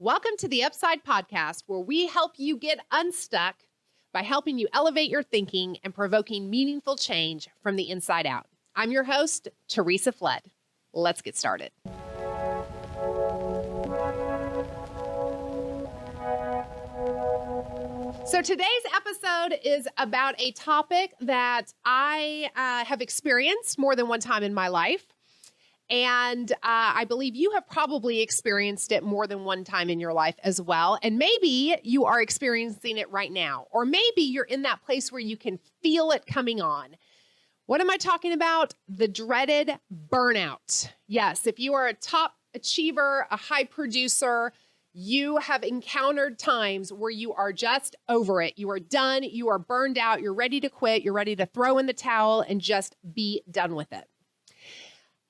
Welcome to the Upside Podcast, where we help you get unstuck by helping you elevate your thinking and provoking meaningful change from the inside out. I'm your host, Teresa Flood. Let's get started. So today's episode is about a topic that I have experienced more than one time in my life. And I believe you have probably experienced it more than one time in your life as well. And maybe you are experiencing it right now, or maybe you're in that place where you can feel it coming on. What am I talking about? The dreaded burnout. Yes, if you are a top achiever, a high producer, you have encountered times where you are just over it. You are done. You are burned out. You're ready to quit. You're ready to throw in the towel and just be done with it.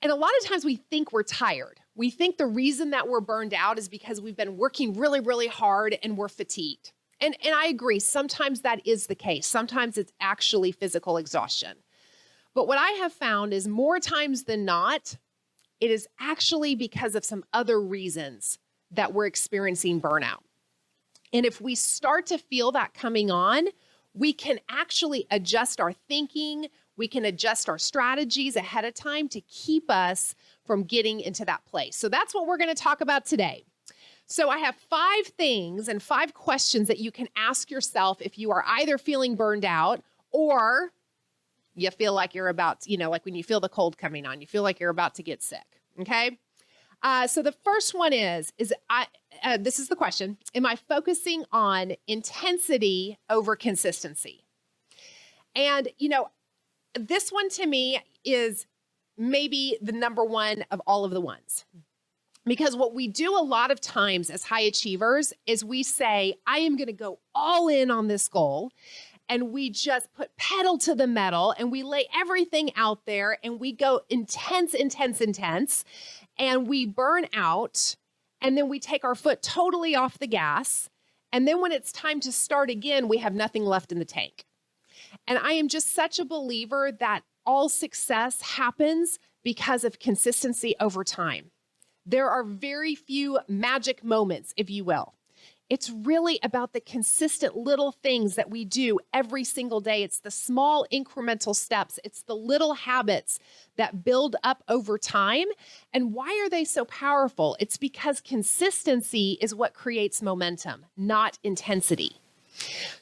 And a lot of times we think we're tired. We think the reason that we're burned out is because we've been working really, really hard and we're fatigued. And I agree, sometimes that is the case. Sometimes it's actually physical exhaustion. But what I have found is more times than not, it is actually because of some other reasons that we're experiencing burnout. And if we start to feel that coming on, we can actually adjust our thinking. We can adjust our strategies ahead of time to keep us from getting into that place. So that's what we're going to talk about today. So I have 5 things and 5 questions that you can ask yourself if you are either feeling burned out or you feel like you're about, like when you feel the cold coming on, you feel like you're about to get sick. Okay. So the first one is this is the question. Am I focusing on intensity over consistency? And, this one to me is maybe the number one of all of the ones. Because what we do a lot of times as high achievers is we say, I am going to go all in on this goal. And we just put pedal to the metal and we lay everything out there and we go intense. And we burn out. And then we take our foot totally off the gas. And then when it's time to start again, we have nothing left in the tank. And I am just such a believer that all success happens because of consistency over time. There are very few magic moments, if you will. It's really about the consistent little things that we do every single day. It's the small incremental steps. It's the little habits that build up over time. And why are they so powerful? It's because consistency is what creates momentum, not intensity.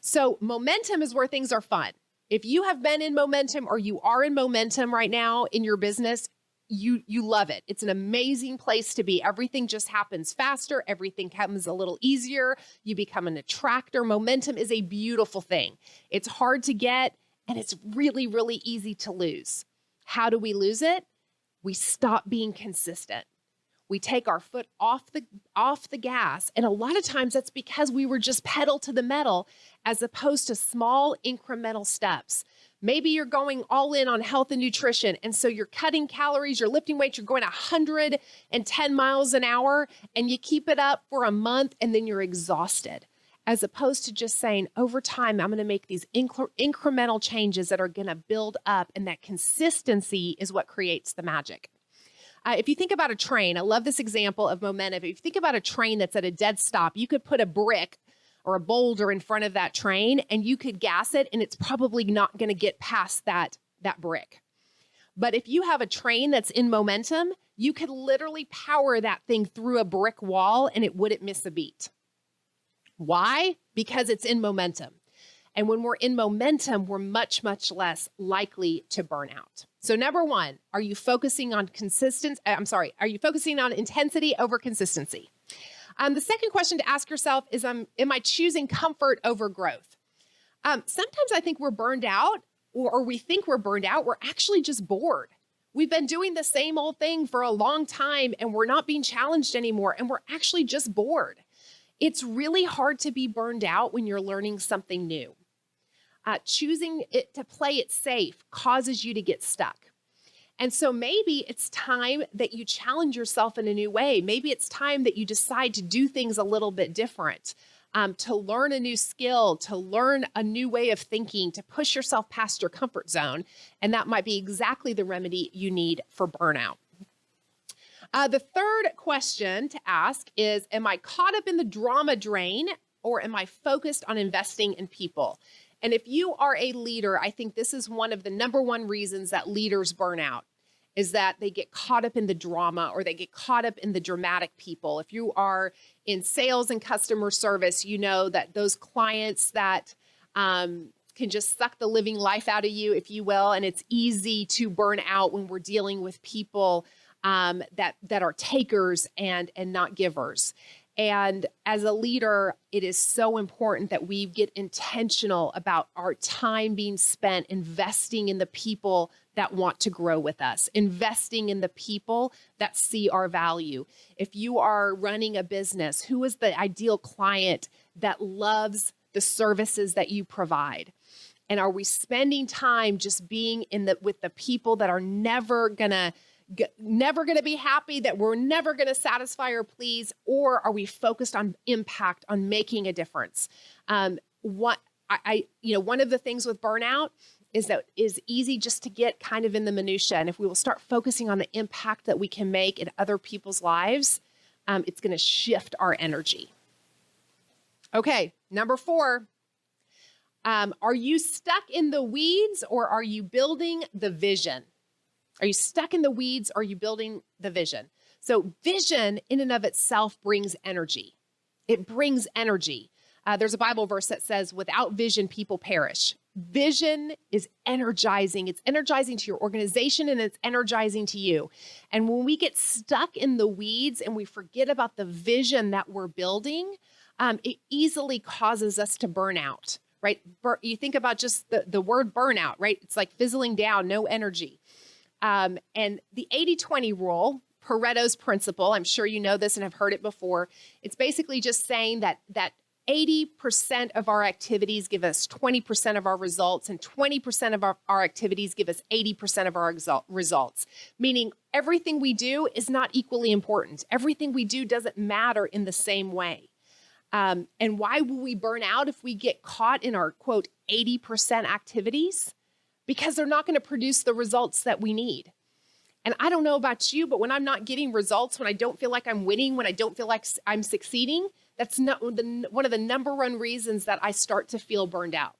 So momentum is where things are fun. If you have been in momentum or you are in momentum right now in your business, you love it. It's an amazing place to be. Everything just happens faster. Everything comes a little easier. You become an attractor. Momentum is a beautiful thing. It's hard to get and it's really, really easy to lose. How do we lose it? We stop being consistent. We take our foot off the gas. And a lot of times that's because we were just pedal to the metal as opposed to small incremental steps. Maybe you're going all in on health and nutrition. And so you're cutting calories, you're lifting weights, you're going 110 miles an hour and you keep it up for a month and then you're exhausted. As opposed to just saying over time, I'm going to make these incremental changes that are going to build up, and that consistency is what creates the magic. If you think about a train, I love this example of momentum. If you think about a train that's at a dead stop, you could put a brick or a boulder in front of that train and you could gas it and it's probably not going to get past that brick. But if you have a train that's in momentum, you could literally power that thing through a brick wall and it wouldn't miss a beat. Why? Because it's in momentum. And when we're in momentum, we're much, much less likely to burn out. So number one, are you focusing on are you focusing on intensity over consistency? The second question to ask yourself is, am I choosing comfort over growth? Sometimes I think we're burned out or we think we're burned out. We're actually just bored. We've been doing the same old thing for a long time and we're not being challenged anymore. And we're actually just bored. It's really hard to be burned out when you're learning something new. Choosing it to play it safe causes you to get stuck. And so maybe it's time that you challenge yourself in a new way. Maybe it's time that you decide to do things a little bit different, to learn a new skill, to learn a new way of thinking, to push yourself past your comfort zone. And that might be exactly the remedy you need for burnout. The third question to ask is, am I caught up in the drama drain or am I focused on investing in people? And if you are a leader, I think this is one of the number one reasons that leaders burn out, is that they get caught up in the drama or they get caught up in the dramatic people. If you are in sales and customer service, you know that those clients that can just suck the living life out of you, if you will, and it's easy to burn out when we're dealing with people that are takers and not givers. And as a leader, it is so important that we get intentional about our time being spent investing in the people that want to grow with us, investing in the people that see our value. If you are running a business, who is the ideal client that loves the services that you provide? And are we spending time just being with the people that are never gonna be happy, that we're never going to satisfy or please, or are we focused on impact, on making a difference? One of the things with burnout is that is easy just to get kind of in the minutia. And if we will start focusing on the impact that we can make in other people's lives, it's going to shift our energy. Okay, number 4. Are you stuck in the weeds or are you building the vision? Are you stuck in the weeds or are you building the vision? So vision in and of itself brings energy. It brings energy. There's a Bible verse that says, without vision, people perish. Vision is energizing. It's energizing to your organization and it's energizing to you. And when we get stuck in the weeds and we forget about the vision that we're building, it easily causes us to burn out, right? You think about just the word burnout, right? It's like fizzling down, no energy. And the 80-20 rule, Pareto's principle, I'm sure you know this and have heard it before. It's basically just saying that 80% of our activities give us 20% of our results, and 20% of our activities give us 80% of our results, meaning everything we do is not equally important. Everything we do doesn't matter in the same way. And why will we burn out if we get caught in our, quote, 80% activities? Because they're not going to produce the results that we need. And I don't know about you, but when I'm not getting results, when I don't feel like I'm winning, when I don't feel like I'm succeeding, that's not one of the number one reasons that I start to feel burned out.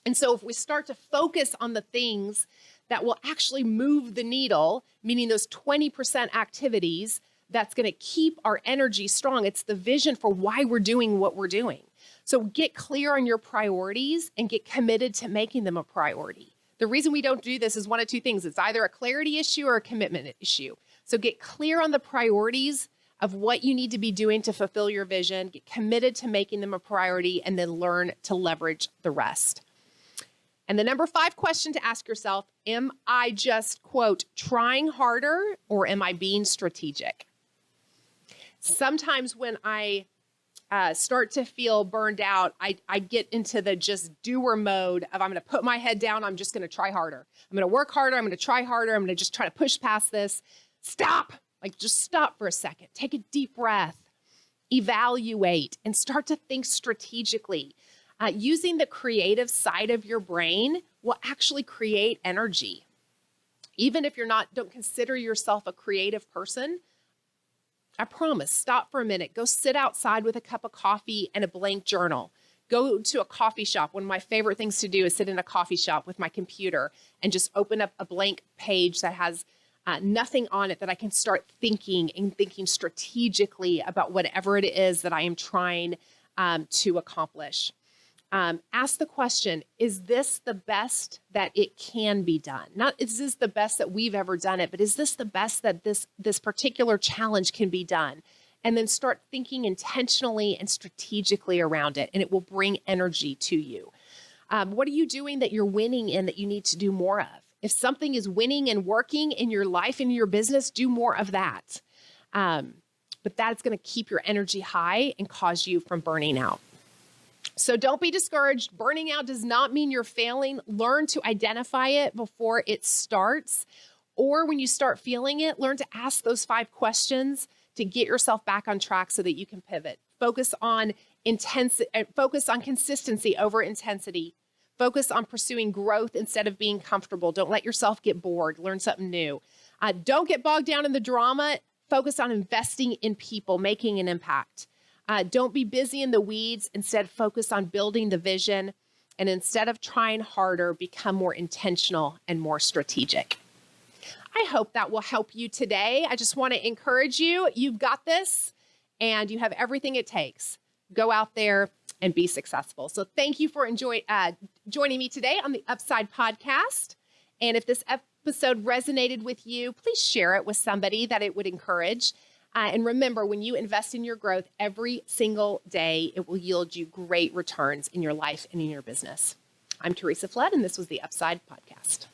And so if we start to focus on the things that will actually move the needle, meaning those 20% activities, that's going to keep our energy strong. It's the vision for why we're doing what we're doing. So get clear on your priorities and get committed to making them a priority. The reason we don't do this is one of two things. It's either a clarity issue or a commitment issue. So get clear on the priorities of what you need to be doing to fulfill your vision, get committed to making them a priority, and then learn to leverage the rest. And the number 5 question to ask yourself, am I just, quote, trying harder or am I being strategic? Sometimes when I start to feel burned out, I get into the just doer mode of I'm going to put my head down. I'm just going to try harder. I'm going to work harder. I'm going to try harder. I'm going to just try to push past this. Stop. Like just stop for a second. Take a deep breath. Evaluate and start to think strategically. Using the creative side of your brain will actually create energy. Even if don't consider yourself a creative person, I promise, stop for a minute. Go sit outside with a cup of coffee and a blank journal. Go to a coffee shop. One of my favorite things to do is sit in a coffee shop with my computer and just open up a blank page that has nothing on it, that I can start thinking strategically about whatever it is that I am trying to accomplish. Ask the question, is this the best that it can be done? Not is this the best that we've ever done it, but is this the best that this particular challenge can be done? And then start thinking intentionally and strategically around it, and it will bring energy to you. What are you doing that you're winning in that you need to do more of? If something is winning and working in your life, in your business, do more of that. But that's going to keep your energy high and cause you from burning out. So don't be discouraged. Burning out does not mean you're failing. Learn to identify it before it starts. Or when you start feeling it, learn to ask those 5 questions to get yourself back on track so that you can pivot. Focus on consistency over intensity. Focus on pursuing growth instead of being comfortable. Don't let yourself get bored. Learn something new. Don't get bogged down in the drama. Focus on investing in people, making an impact. Don't be busy in the weeds. Instead, focus on building the vision. And instead of trying harder, become more intentional and more strategic. I hope that will help you today. I just want to encourage you. You've got this, and you have everything it takes. Go out there and be successful. So thank you for joining me today on the Upside Podcast. And if this episode resonated with you, please share it with somebody that it would encourage. And remember, when you invest in your growth every single day, it will yield you great returns in your life and in your business. I'm Teresa Flood, and this was the Upside Podcast.